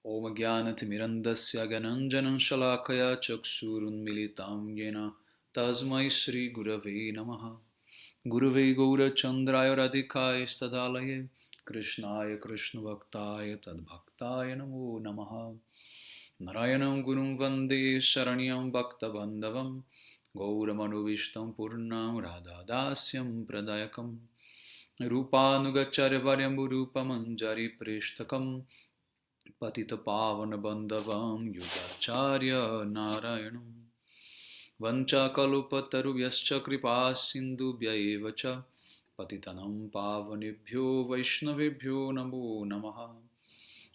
Om Jnanatimirandasya Gananjanam Shalakaya Chakshurunmilitam Yena Tasmai Shri Gurave Namaha Gurave Gaurachandraya Radhikaya Sadalaye Krishnaya Krishna Bhaktaya Tadbhaktaya Namo Namaha Narayanam Gurum Vande Sharanyam Bhakta Bandhavam Gauramanu Vishtam Purnam Radhadasyam Pradayakam Rupanugacharya Varyam Rupamanjari Prishtakam Patita Pavana Bandhavam Yugacharya Narayanam Vancha Kalupataruvyascha Kripa Sindhubhya Evacha Patitanam Pavanebhyo Vaishnavebhyo Namo Namaha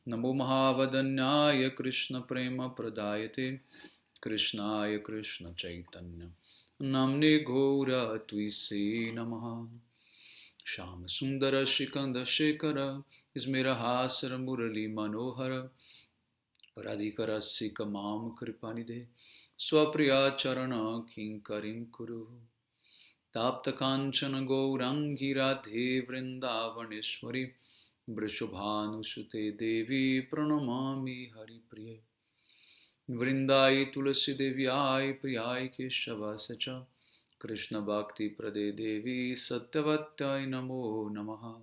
Namo Mahavadanyaya Krishna Prema Pradayate Krishnaya Krishna Chaitanya Namne Gaura Tuise Namaha Shama Sundara Shikanda Shekara Ismirahasara Murali Manohara Radhikara Sikamam Kripanide Swapriya Charana Kinkarim Kuru Tapta Kanchana Gaurangi Radhe Vrindavaneshwari Brishubhanu Sute Devi Pranamami Hari Priye Vrindai Tulasi Devyai Priyai Keshava Sacha Krishna Bhakti Prade Devi Satyavatyai Namo Namaha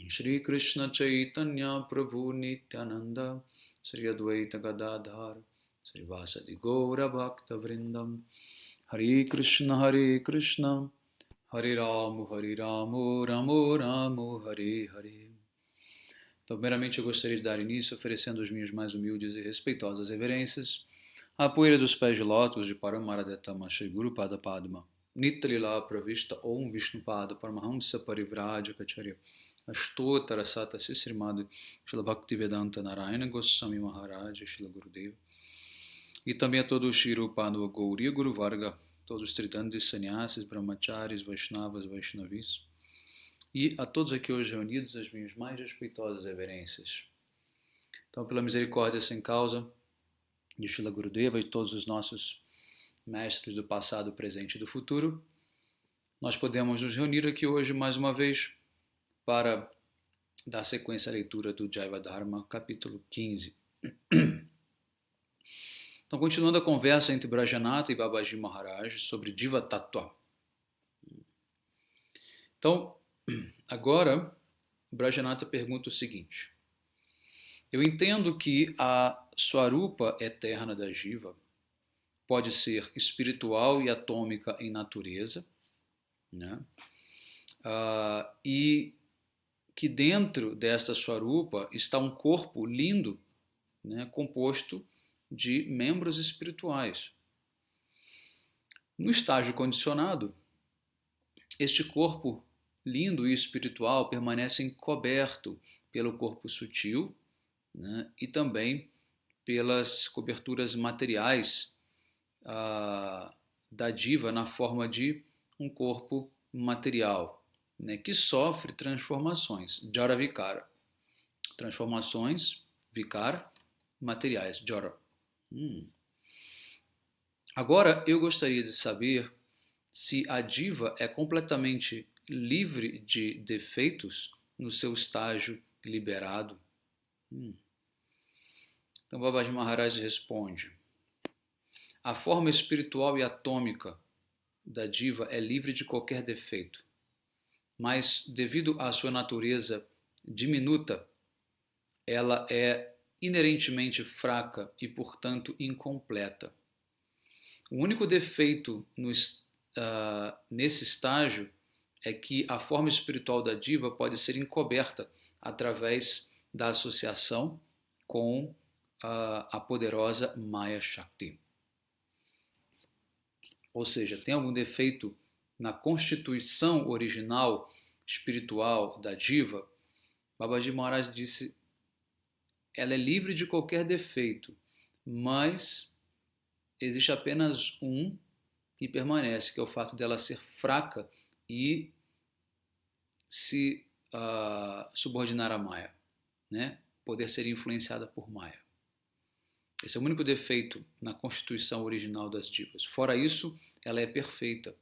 Shri Krishna Chaitanya Prabhu Nityananda Shri Advaita Gadadhar Shri Vasadi Gaura Bhakta Vrindam Hare Krishna Hare Ramo Ramo Ramo Hare Hare. Então, primeiramente eu gostaria de dar início oferecendo as minhas mais humildes e respeitosas reverências à poeira dos pés de lótus de Paramaradetama Shri Guru Pada Padma Nitalila Pravishta Om Vishnupada Paramahamsa Parivrajacharya Ashtotara Sata Sisrimad Shila Bhaktivedanta Narayana Goswami Maharaj Shila Gurudeva e também a todo o Shirupano Gauriya Guru Varga, todos os Tridandis Sannyasis, Brahmacharis, Vaishnavas, Vaishnavis e a todos aqui hoje reunidos as minhas mais respeitosas reverências. Então, pela misericórdia sem causa de Shila Gurudeva e todos os nossos mestres do passado, presente e do futuro, nós podemos nos reunir aqui hoje mais uma vez para dar sequência à leitura do Jaiva Dharma, capítulo 15. Então, continuando a conversa entre Brajanata e Babaji Maharaj sobre Diva Tattva. Então, agora, Brajanata pergunta o seguinte: eu entendo que a Swarupa eterna da Jiva pode ser espiritual e atômica em natureza, né? E que dentro desta Swarupa está um corpo lindo, né, composto de membros espirituais. No estágio condicionado, este corpo lindo e espiritual permanece encoberto pelo corpo sutil, né, e também pelas coberturas materiais da diva na forma de um corpo material, né, que sofre transformações, jara vikara, transformações, vikara, materiais, jara. Agora eu gostaria de saber se a diva é completamente livre de defeitos no seu estágio liberado. Então Babaji Maharaj responde: a forma espiritual e atômica da diva é livre de qualquer defeito, mas devido à sua natureza diminuta, ela é inerentemente fraca e, portanto, incompleta. O único defeito nesse estágio é que a forma espiritual da diva pode ser encoberta através da associação com a poderosa Maya Shakti. Ou seja, tem algum defeito na constituição original espiritual da diva? Babaji Maharaj disse: ela é livre de qualquer defeito, mas existe apenas um que permanece, que é o fato dela ser fraca e se subordinar a Maya, né? Poder ser influenciada por Maya. Esse é o único defeito na constituição original das divas. Fora isso, ela é perfeita.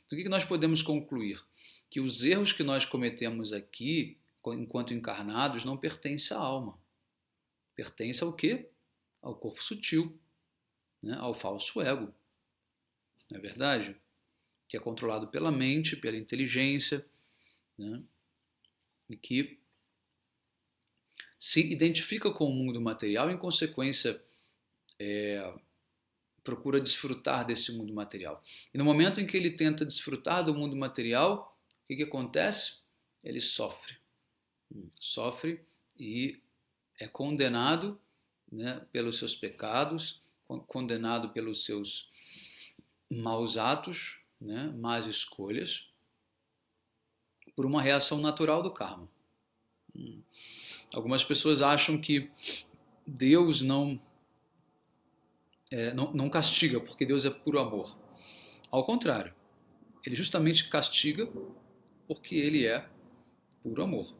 Então, o que nós podemos concluir? Que os erros que nós cometemos aqui, enquanto encarnados, não pertencem à alma. pertence ao quê? Ao corpo sutil, né? Ao falso ego, não é verdade? Que é controlado pela mente, pela inteligência, né? E que se identifica com o mundo material e, em consequência, procura desfrutar desse mundo material. E no momento em que ele tenta desfrutar do mundo material, o que acontece? Ele sofre. Sofre e é condenado, né, pelos seus pecados, condenado pelos seus maus atos, né, más escolhas, por uma reação natural do karma. Algumas pessoas acham que Deus não castiga, porque Deus é puro amor. Ao contrário, ele justamente castiga porque ele é puro amor.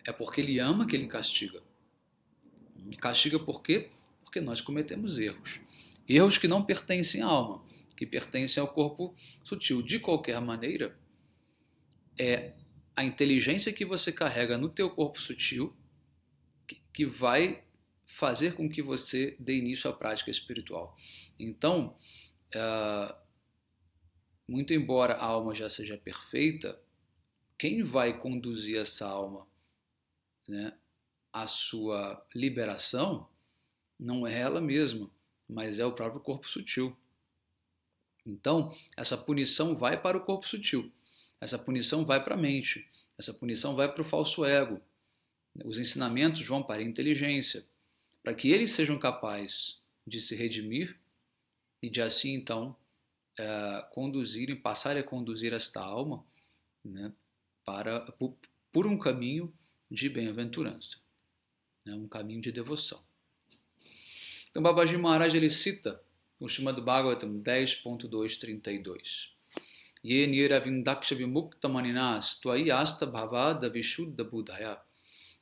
É porque ele ama que ele castiga. Castiga por quê? Porque nós cometemos erros. Erros que não pertencem à alma, que pertencem ao corpo sutil. De qualquer maneira, é a inteligência que você carrega no teu corpo sutil que vai fazer com que você dê início à prática espiritual. Então, muito embora a alma já seja perfeita, quem vai conduzir essa alma, né, à sua liberação não é ela mesma, mas é o próprio corpo sutil. Então, essa punição vai para o corpo sutil, essa punição vai para a mente, essa punição vai para o falso ego. Os ensinamentos vão para a inteligência, para que eles sejam capazes de se redimir e de assim então passarem a conduzir esta alma, né, por um caminho de bem-aventurança, né, um caminho de devoção. Então Babaji Maharaj ele cita o Srimad Bhagavatam 10.232. Ye niravindaksha vimukta maninas tvai asta bhavada vishuddha buddhaya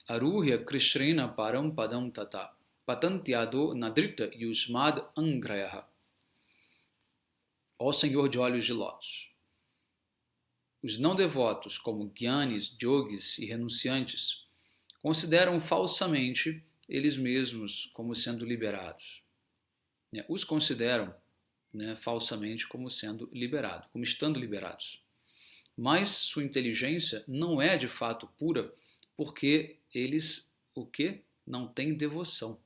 aruhya krishrena param padam tata patantyado nadrita yusmad angrayaha. Ó Senhor de olhos de lótus, os não devotos, como gyanis, yogis e renunciantes, consideram falsamente eles mesmos como sendo liberados. Os consideram, né, falsamente como sendo liberados, como estando liberados. Mas sua inteligência não é de fato pura, porque eles o quê? Não têm devoção.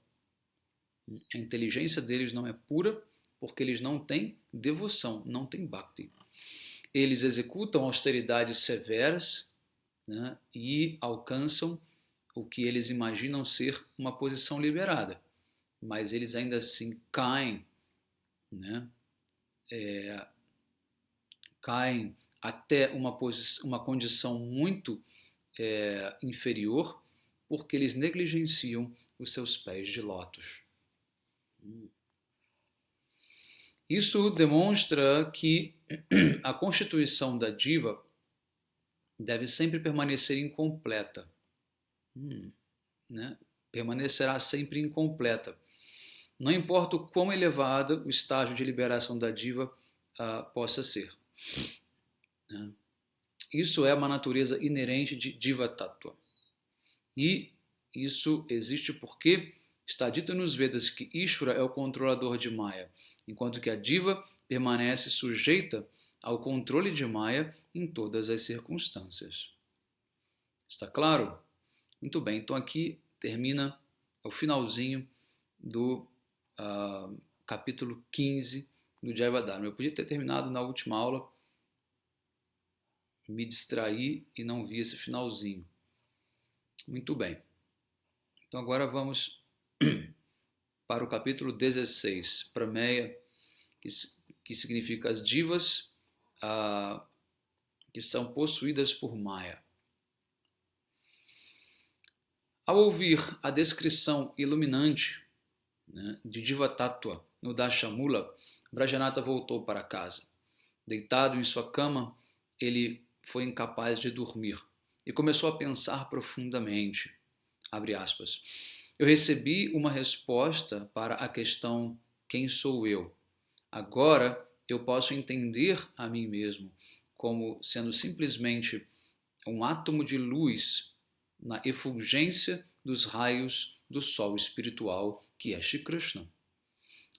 A inteligência deles não é pura porque eles não têm devoção, não têm bhakti. Eles executam austeridades severas, né, e alcançam o que eles imaginam ser uma posição liberada, mas eles ainda assim caem, né, caem até uma condição muito inferior, porque eles negligenciam os seus pés de lótus. Isso demonstra que a constituição da diva deve sempre permanecer incompleta. Né? Permanecerá sempre incompleta. Não importa o quão elevado o estágio de liberação da diva possa ser. Né? Isso é uma natureza inerente de Diva Tattva. E isso existe porque está dito nos Vedas que Ishvara é o controlador de Maya, enquanto que a Diva permanece sujeita ao controle de Maya em todas as circunstâncias. Está claro? Muito bem, então aqui termina o finalzinho do capítulo 15 do Jayavadharma. Eu podia ter terminado na última aula, me distraí e não vi esse finalzinho. Muito bem. Então agora vamos para o capítulo 16, Prameya, que significa as divas que são possuídas por Maya. Ao ouvir a descrição iluminante, né, de Diva Tattva no Dashamula, Brajanata voltou para casa. Deitado em sua cama, ele foi incapaz de dormir e começou a pensar profundamente. Abre aspas. Eu recebi uma resposta para a questão quem sou eu? Agora eu posso entender a mim mesmo como sendo simplesmente um átomo de luz na efulgência dos raios do Sol espiritual, que é Shri Krishna.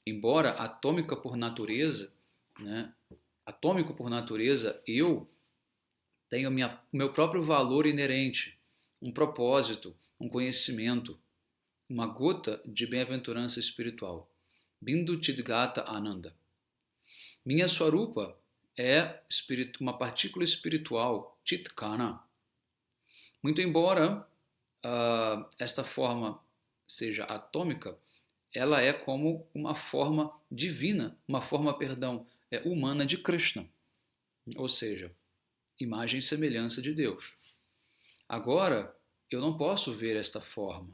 Embora atômico por natureza, eu tenho meu próprio valor inerente, um propósito, um conhecimento, uma gota de bem-aventurança espiritual. Bindu Chidgata Ananda. Minha Swarupa é uma partícula espiritual, Chitkana. Muito embora esta forma seja atômica, ela é como uma forma divina, humana de Krishna, ou seja, imagem e semelhança de Deus. Agora, eu não posso ver esta forma,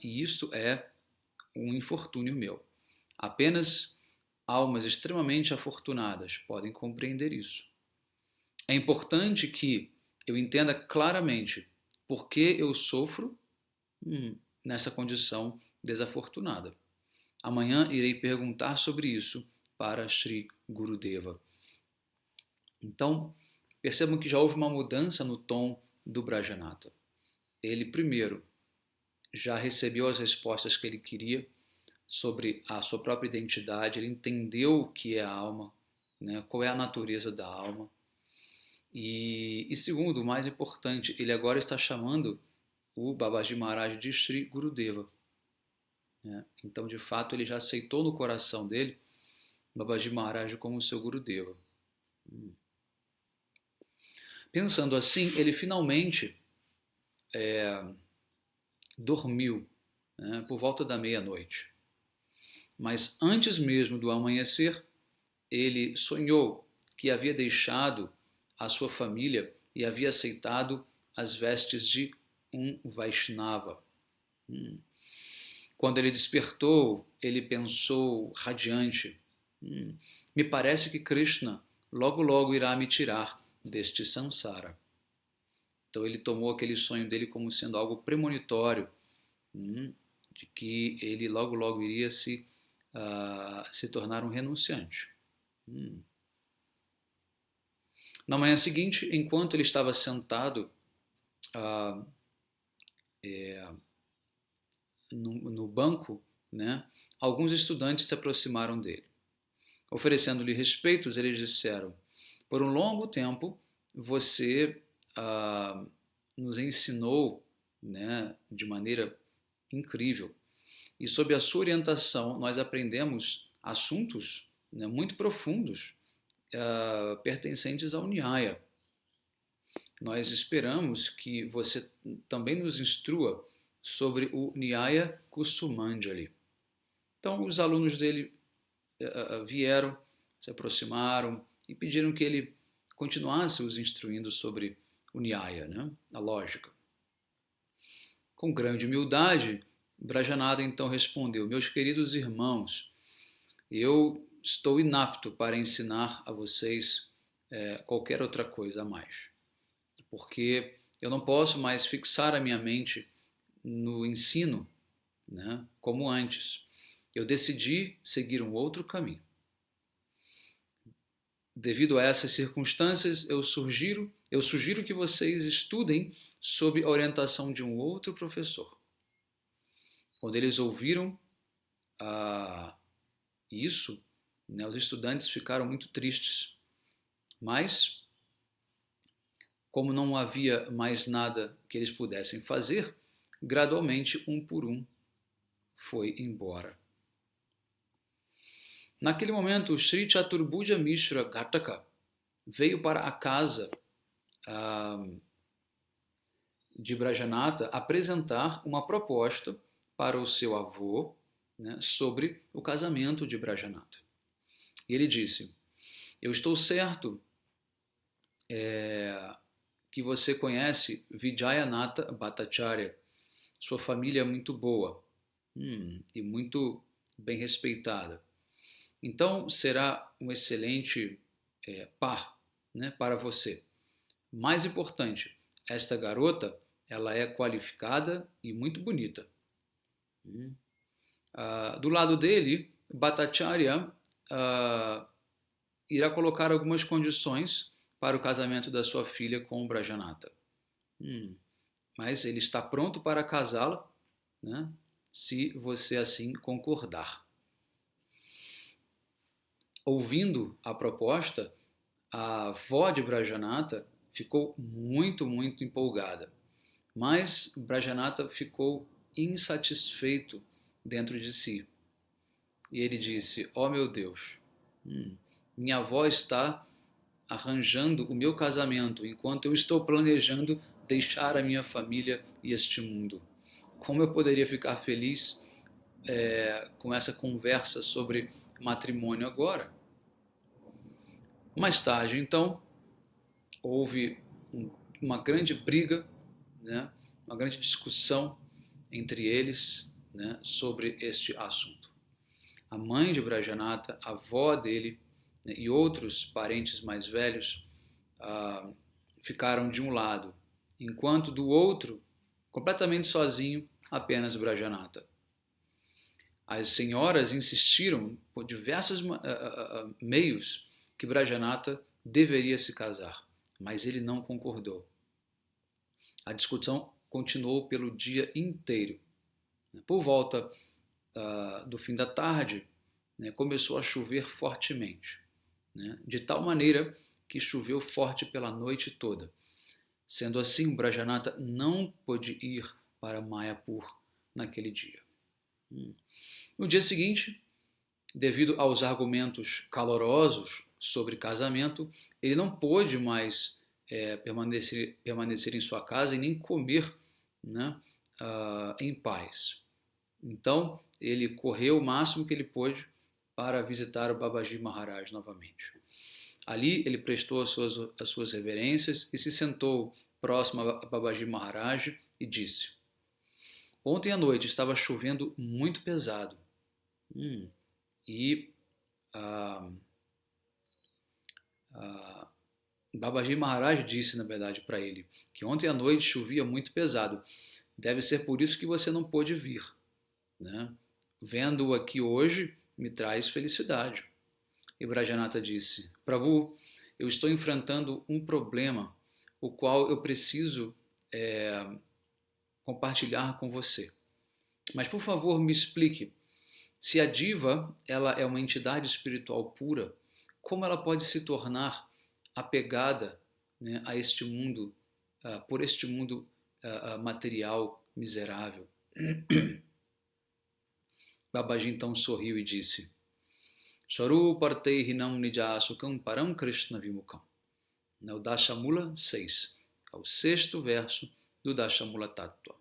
e isso é um infortúnio meu. Apenas almas extremamente afortunadas podem compreender isso. É importante que eu entenda claramente por que eu sofro nessa condição desafortunada. Amanhã irei perguntar sobre isso para Sri Gurudeva. Então, percebam que já houve uma mudança no tom do Brajanata. Ele, primeiro, já recebeu as respostas que ele queria sobre a sua própria identidade, ele entendeu o que é a alma, qual é a natureza da alma. E segundo, o mais importante, ele agora está chamando o Babaji Maharaj de Sri Gurudeva. Então, de fato, ele já aceitou no coração dele Babaji Maharaj como seu Gurudeva. Pensando assim, ele finalmente dormiu por volta da meia-noite. Mas antes mesmo do amanhecer, ele sonhou que havia deixado a sua família e havia aceitado as vestes de um Vaishnava. Quando ele despertou, ele pensou radiante, me parece que Krishna logo logo irá me tirar deste samsara. Então ele tomou aquele sonho dele como sendo algo premonitório, de que ele logo logo iria se tornar um renunciante. Na manhã seguinte, enquanto ele estava sentado no banco, alguns estudantes se aproximaram dele. Oferecendo-lhe respeitos, eles disseram: por um longo tempo você nos ensinou de maneira incrível, e sob a sua orientação nós aprendemos assuntos muito profundos pertencentes ao Nyaya. Nós esperamos que você também nos instrua sobre o Nyaya Kusumanjali. Então os alunos dele vieram, se aproximaram e pediram que ele continuasse os instruindo sobre o Nyaya, a lógica. Com grande humildade, Brajanada então respondeu: meus queridos irmãos, eu estou inapto para ensinar a vocês qualquer outra coisa a mais, porque eu não posso mais fixar a minha mente no ensino, como antes. Eu decidi seguir um outro caminho. Devido a essas circunstâncias, eu sugiro que vocês estudem sob a orientação de um outro professor. Quando eles ouviram isso, os estudantes ficaram muito tristes. Mas, como não havia mais nada que eles pudessem fazer, gradualmente, um por um, foi embora. Naquele momento, o Sri Chaturbhuja Mishra Ghataka veio para a casa de Brajanata apresentar uma proposta para o seu avô sobre o casamento de Brajanata. E ele disse: eu estou certo que você conhece Vijayanatha Bhattacharya. Sua família é muito boa e muito bem respeitada. Então será um excelente par para você. Mais importante, esta garota ela é qualificada e muito bonita. Do lado dele, Bhattacharya irá colocar algumas condições para o casamento da sua filha com o Brajanata. Mas ele está pronto para casá-la né, se você assim concordar. Ouvindo a proposta, a avó de Brajanata ficou muito, muito empolgada, mas Brajanata ficou insatisfeito dentro de si. E ele disse: "Ó meu Deus, minha avó está arranjando o meu casamento enquanto eu estou planejando deixar a minha família e este mundo. Como eu poderia ficar feliz com essa conversa sobre matrimônio agora?" Mais tarde, então, houve uma grande briga, né, uma grande discussão entre eles, né, sobre este assunto. A mãe de Brajanata, a avó dele, né, e outros parentes mais velhos ficaram de um lado, enquanto do outro, completamente sozinho, apenas Brajanata. As senhoras insistiram por diversos meios que Brajanata deveria se casar, mas ele não concordou. A discussão continuou pelo dia inteiro. Por volta do fim da tarde, né, começou a chover fortemente, né, de tal maneira que choveu forte pela noite toda. Sendo assim, Brajanata não pôde ir para Mayapur naquele dia. No dia seguinte, devido aos argumentos calorosos sobre casamento, ele não pôde mais permanecer em sua casa e nem comer, né, em paz. Então, ele correu o máximo que ele pôde para visitar o Babaji Maharaj novamente. Ali, ele prestou as suas reverências e se sentou próximo a Babaji Maharaj e disse: "Ontem à noite estava chovendo muito pesado. E Babaji Maharaj disse, na verdade, para ele, que ontem à noite chovia muito pesado. Deve ser por isso que você não pôde vir, né? Vendo-o aqui hoje me traz felicidade." E Brajanata disse: "Prabhu, eu estou enfrentando um problema, o qual eu preciso compartilhar com você. Mas, por favor, me explique. Se a diva ela é uma entidade espiritual pura, como ela pode se tornar apegada, né, a este mundo, por este mundo material miserável?" Babaji então sorriu e disse: "Swarupartehinam nijasukam param Krishna vimukam." No Dashamula 6, é o sexto verso do Dashamula Tattva,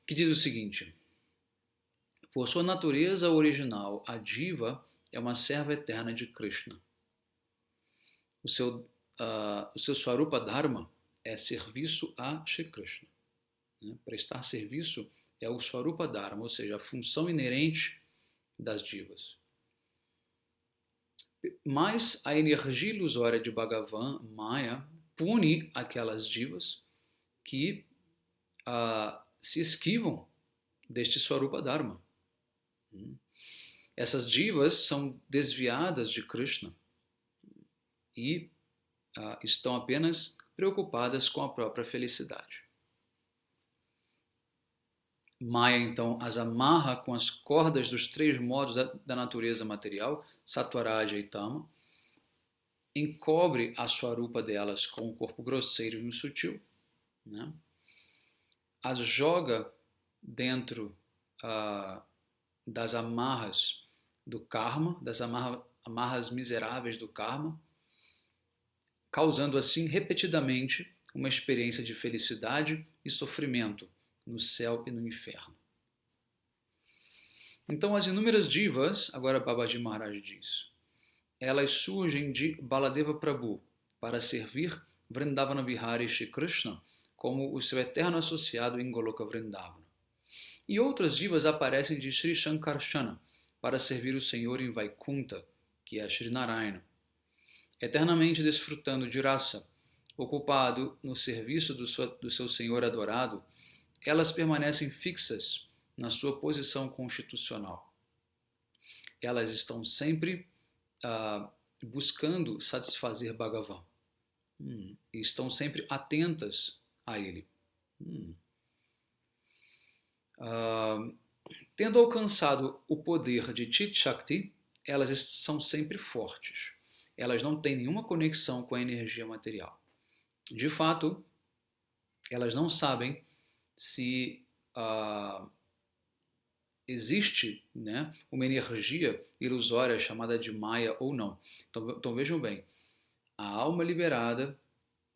que diz o seguinte: por sua natureza original, a diva é uma serva eterna de Krishna. O seu Swarupa Dharma é serviço a Shri Krishna. Né? Prestar serviço é o Swarupa Dharma, ou seja, a função inerente das divas. Mas a energia ilusória de Bhagavan, Maya, pune aquelas divas que se esquivam deste Swarupa Dharma. Essas divas são desviadas de Krishna e estão apenas preocupadas com a própria felicidade. Maya, então, as amarra com as cordas dos três modos da natureza material, Sattva-raja e Tama, encobre a Swarupa delas com o corpo grosseiro e sutil, né? As joga dentro das amarras do karma, das amarras miseráveis do karma, causando assim repetidamente uma experiência de felicidade e sofrimento no céu e no inferno. Então as inúmeras divas, agora Babaji Maharaj diz, elas surgem de Baladeva Prabhu para servir Vrindavana Vihari Shri Krishna como o seu eterno associado em Goloka Vrindavana. E outras divas aparecem de Sri Shankarshana para servir o Senhor em Vaikunta, que é Sri Narayana. Eternamente desfrutando de rasa, ocupado no serviço do seu Senhor adorado, elas permanecem fixas na sua posição constitucional. Elas estão sempre buscando satisfazer Bhagavan. E estão sempre atentas a ele. Tendo alcançado o poder de Chit Shakti, elas são sempre fortes. Elas não têm nenhuma conexão com a energia material. De fato, elas não sabem se existe, né, uma energia ilusória chamada de Maya ou não. Então vejam bem, a alma liberada,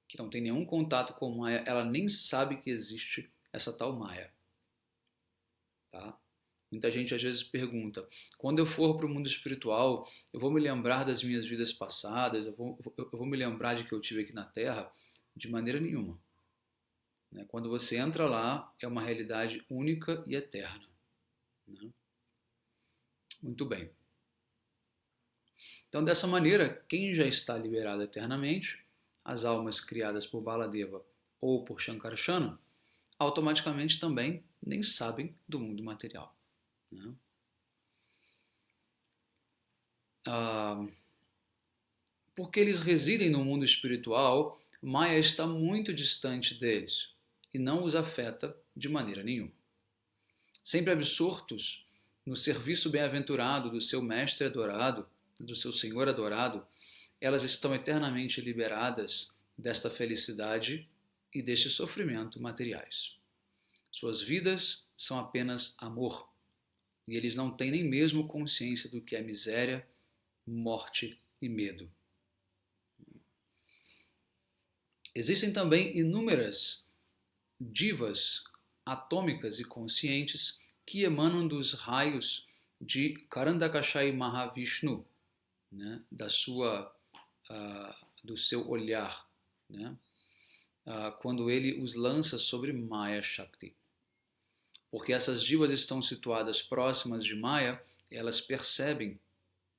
que não tem nenhum contato com Maya, ela nem sabe que existe essa tal Maya. Tá? Muita gente às vezes pergunta, quando eu for para o mundo espiritual, eu vou me lembrar das minhas vidas passadas, eu vou me lembrar de que eu tive aqui na Terra? De maneira nenhuma. Né? Quando você entra lá, é uma realidade única e eterna. Né? Muito bem. Então, dessa maneira, quem já está liberado eternamente, as almas criadas por Baladeva ou por Shankarshana, automaticamente também nem sabem do mundo material. Né? Porque eles residem no mundo espiritual, Maya está muito distante deles e não os afeta de maneira nenhuma. Sempre absortos no serviço bem-aventurado do seu mestre adorado, do seu Senhor adorado, elas estão eternamente liberadas desta felicidade e deste sofrimento materiais. Suas vidas são apenas amor, e eles não têm nem mesmo consciência do que é miséria, morte e medo. Existem também inúmeras divas atômicas e conscientes que emanam dos raios de Karandakashai Mahavishnu, né, do seu olhar, né, quando ele os lança sobre Maya Shakti. Porque essas divas estão situadas próximas de Maya, elas percebem,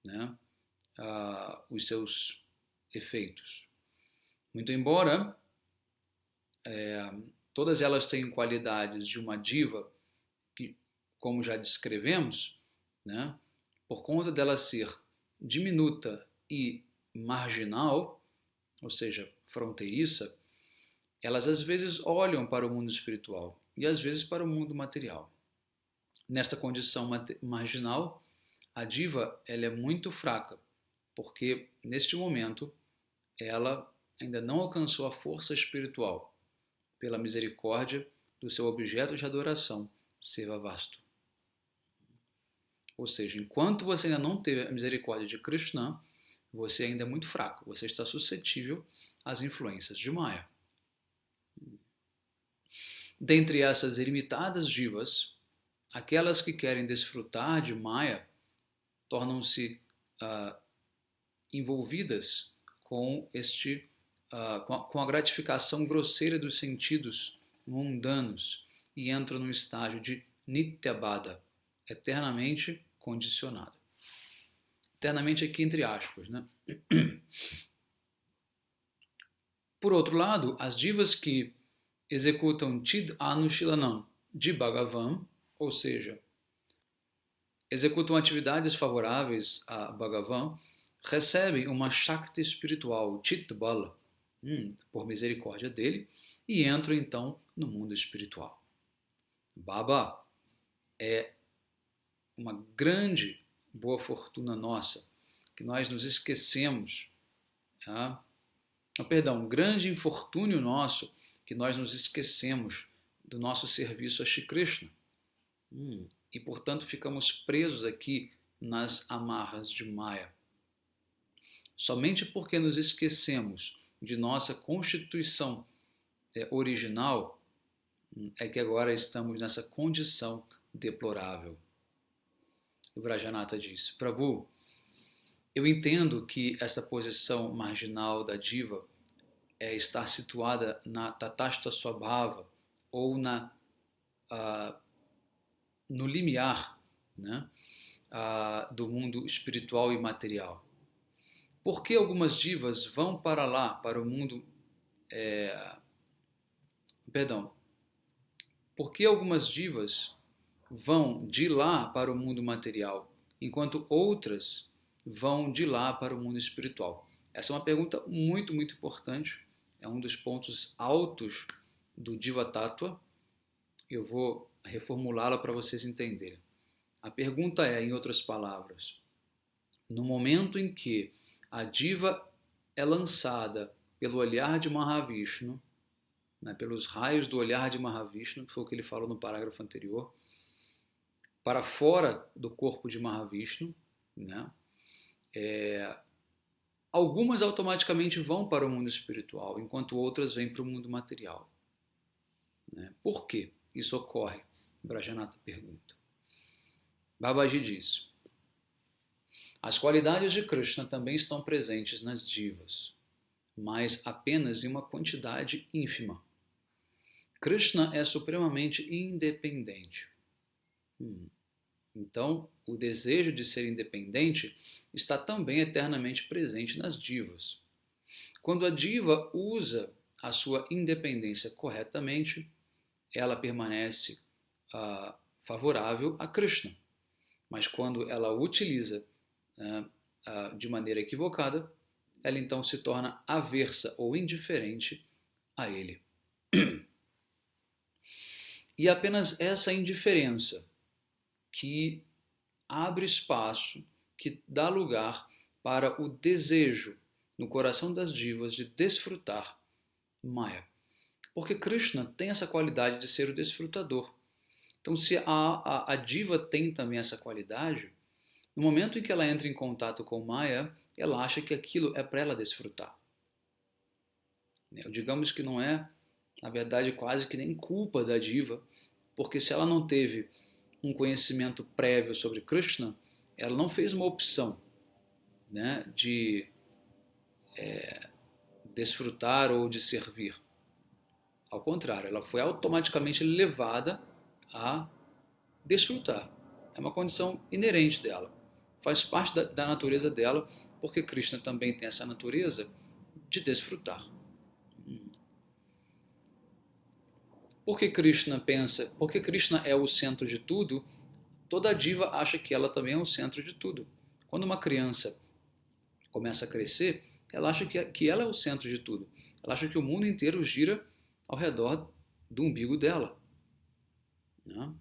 né, os seus efeitos. Muito embora todas elas tenham qualidades de uma diva, que, como já descrevemos, né, por conta dela ser diminuta e marginal, ou seja, fronteiriça, elas às vezes olham para o mundo espiritual e às vezes para o mundo material. Nesta condição marginal, a diva ela é muito fraca, porque neste momento ela ainda não alcançou a força espiritual pela misericórdia do seu objeto de adoração, Seva Vastu. Ou seja, enquanto você ainda não teve a misericórdia de Krishna, você ainda é muito fraco, você está suscetível às influências de Maya. Dentre essas ilimitadas divas, aquelas que querem desfrutar de Maya tornam-se envolvidas com com a gratificação grosseira dos sentidos mundanos e entram no estágio de Nityabada, eternamente condicionado. Eternamente aqui entre aspas, né? Por outro lado, as divas que executam Chid Anushilanam de Bhagavan, ou seja, executam atividades favoráveis a Bhagavan, recebem uma Shakti espiritual, Chit Bala, por misericórdia dele, e entram então no mundo espiritual. Baba é uma grande boa fortuna nossa, que nós nos esquecemos, um grande infortúnio nosso, que nós nos esquecemos do nosso serviço a Shri Krishna. E, portanto, ficamos presos aqui nas amarras de Maya. Somente porque nos esquecemos de nossa constituição original é que agora estamos nessa condição deplorável. O Vrajanatha diz: Prabhu, eu entendo que essa posição marginal da diva é estar situada na Tatashta Swabhava, ou no limiar, né, do mundo espiritual e material. Por que algumas divas vão para lá, para o mundo... Por que algumas divas vão de lá para o mundo material, enquanto outras vão de lá para o mundo espiritual? Essa é uma pergunta muito, muito importante. É um dos pontos altos do Diva Tattva. eu vou reformulá-la para vocês entenderem. A pergunta é, em outras palavras, no momento em que a diva é lançada pelo olhar de Mahavishnu, né, pelos raios do olhar de Mahavishnu, que foi o que ele falou no parágrafo anterior, para fora do corpo de Mahavishnu, né, algumas automaticamente vão para o mundo espiritual, enquanto outras vêm para o mundo material. Né? Por que isso ocorre? Brajanata pergunta. Babaji diz: as qualidades de Krishna também estão presentes nas divas, mas apenas em uma quantidade ínfima. Krishna é supremamente independente. Então, o desejo de ser independente está também eternamente presente nas divas. Quando a diva usa a sua independência corretamente, ela permanece favorável a Krishna. Mas quando ela o utiliza de maneira equivocada, ela então se torna aversa ou indiferente a ele. E apenas essa indiferença que abre espaço, que dá lugar para o desejo no coração das divas de desfrutar Maya. Porque Krishna tem essa qualidade de ser o desfrutador. Então, se a diva tem também essa qualidade, no momento em que ela entra em contato com Maya, ela acha que aquilo é para ela desfrutar. Digamos que não é, na verdade, quase que nem culpa da diva, porque se ela não teve um conhecimento prévio sobre Krishna, ela não fez uma opção, né, de desfrutar ou de servir. Ao contrário, ela foi automaticamente levada a desfrutar. É uma condição inerente dela. Faz parte da natureza dela, porque Krishna também tem essa natureza de desfrutar. Porque Krishna é o centro de tudo, toda diva acha que ela também é o centro de tudo. Quando uma criança começa a crescer, ela acha que ela é o centro de tudo. Ela acha que o mundo inteiro gira ao redor do umbigo dela. Né?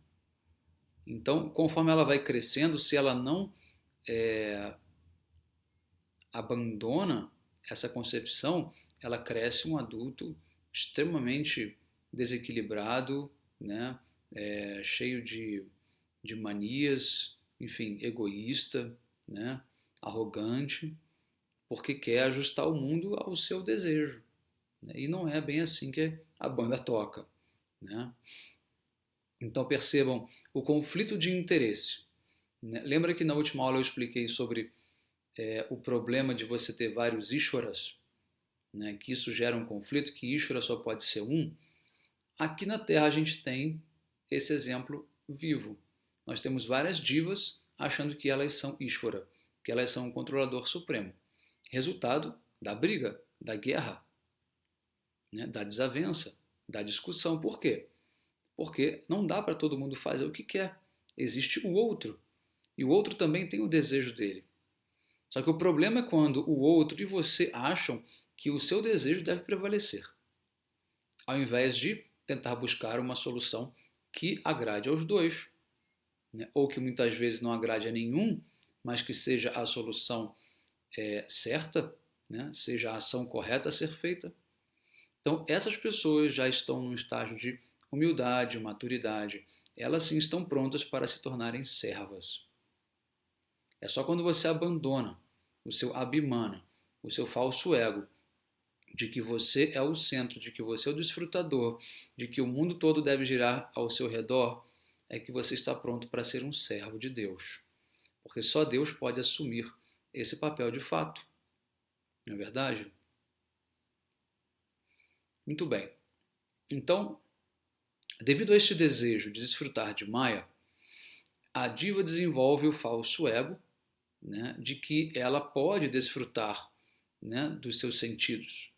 Então, conforme ela vai crescendo, se ela não abandona essa concepção, ela cresce um adulto extremamente desequilibrado, né? Cheio de manias, enfim, egoísta, né? Arrogante, porque quer ajustar o mundo ao seu desejo. Né? E não é bem assim que a banda toca. Né? Então percebam o conflito de interesse. Né? Lembra que na última aula eu expliquei sobre o problema de você ter vários Ishwaras, né? Que isso gera um conflito, que Ishvara só pode ser um? Aqui na Terra a gente tem esse exemplo vivo. Nós temos várias divas achando que elas são Ishvara, que elas são o controlador supremo. Resultado da briga, da guerra, né? Da desavença, da discussão. Por quê? Porque não dá para todo mundo fazer o que quer. Existe o outro. E o outro também tem o desejo dele. Só que o problema é quando o outro e você acham que o seu desejo deve prevalecer, ao invés de tentar buscar uma solução que agrade aos dois, né? Ou que muitas vezes não agrade a nenhum, mas que seja a solução certa, né? Seja a ação correta a ser feita. Então, essas pessoas já estão num estágio de humildade, maturidade. Elas sim estão prontas para se tornarem servas. É só quando você abandona o seu abhimana, o seu falso ego, de que você é o centro, de que você é o desfrutador, de que o mundo todo deve girar ao seu redor, é que você está pronto para ser um servo de Deus. Porque só Deus pode assumir esse papel de fato. Não é verdade? Muito bem. Então, devido a este desejo de desfrutar de Maya, a diva desenvolve o falso ego, né, de que ela pode desfrutar, né, dos seus sentidos.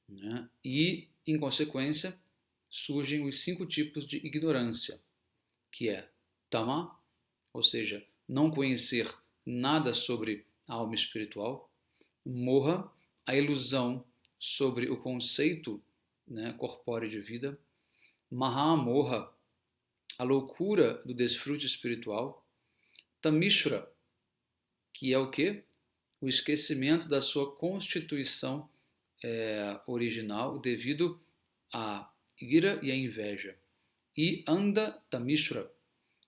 Né, e, em consequência, surgem os 5 tipos de ignorância, que é Tama, ou seja, não conhecer nada sobre a alma espiritual, Moha, a ilusão sobre o conceito, né, corpóreo de vida, Mahamoha, a loucura do desfrute espiritual. Tamishra, que é o quê? O esquecimento da sua constituição original devido à ira e à inveja. E anda tamishra,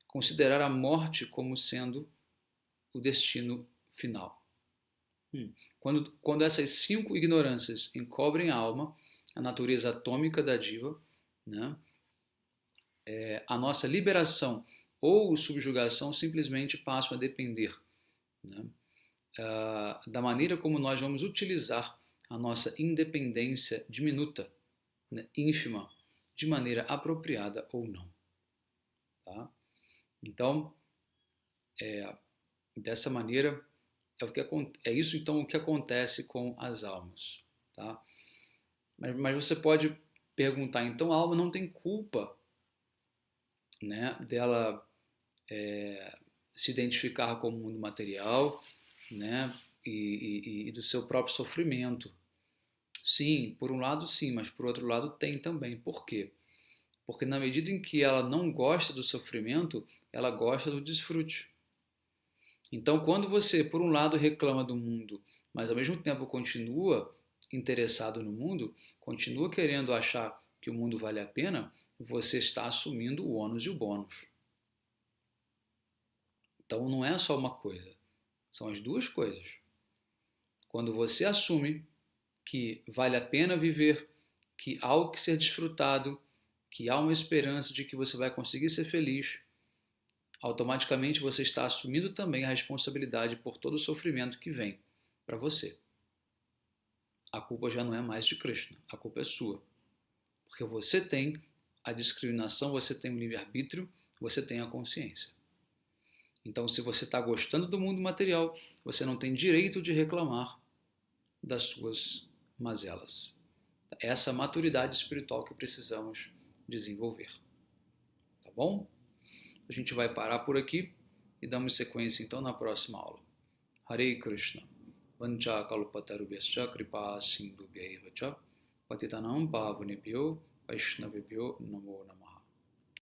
considerar a morte como sendo o destino final. Quando essas 5 ignorâncias encobrem a alma, a natureza atômica da diva, né, a nossa liberação ou subjugação simplesmente passam a depender, né, da maneira como nós vamos utilizar a nossa independência diminuta, né, ínfima, de maneira apropriada ou não. Tá? Então, dessa maneira, é isso então o que acontece com as almas. Tá? Mas você pode perguntar, então a alma não tem culpa, né, dela se identificar com o mundo material, né, e do seu próprio sofrimento. Sim, por um lado sim, mas por outro lado tem também. Por quê? Porque na medida em que ela não gosta do sofrimento, ela gosta do desfrute. Então, quando você, por um lado, reclama do mundo, mas ao mesmo tempo continua interessado no mundo, continua querendo achar que o mundo vale a pena, você está assumindo o ônus e o bônus. Então, não é só uma coisa, são as duas coisas. Quando você assume que vale a pena viver, que há algo que ser desfrutado, que há uma esperança de que você vai conseguir ser feliz, automaticamente você está assumindo também a responsabilidade por todo o sofrimento que vem para você. A culpa já não é mais de Krishna, a culpa é sua. Porque você tem a discriminação, você tem o livre-arbítrio, você tem a consciência. Então, se você está gostando do mundo material, você não tem direito de reclamar das suas mazelas. Essa maturidade espiritual que precisamos desenvolver. Tá bom? A gente vai parar por aqui e damos sequência então na próxima aula. Hare Krishna. Vancha kalpatarubhyascha kripa sindhubhyaiva cha patitanam pavanebhyo vaishnavibhyo namo namaha.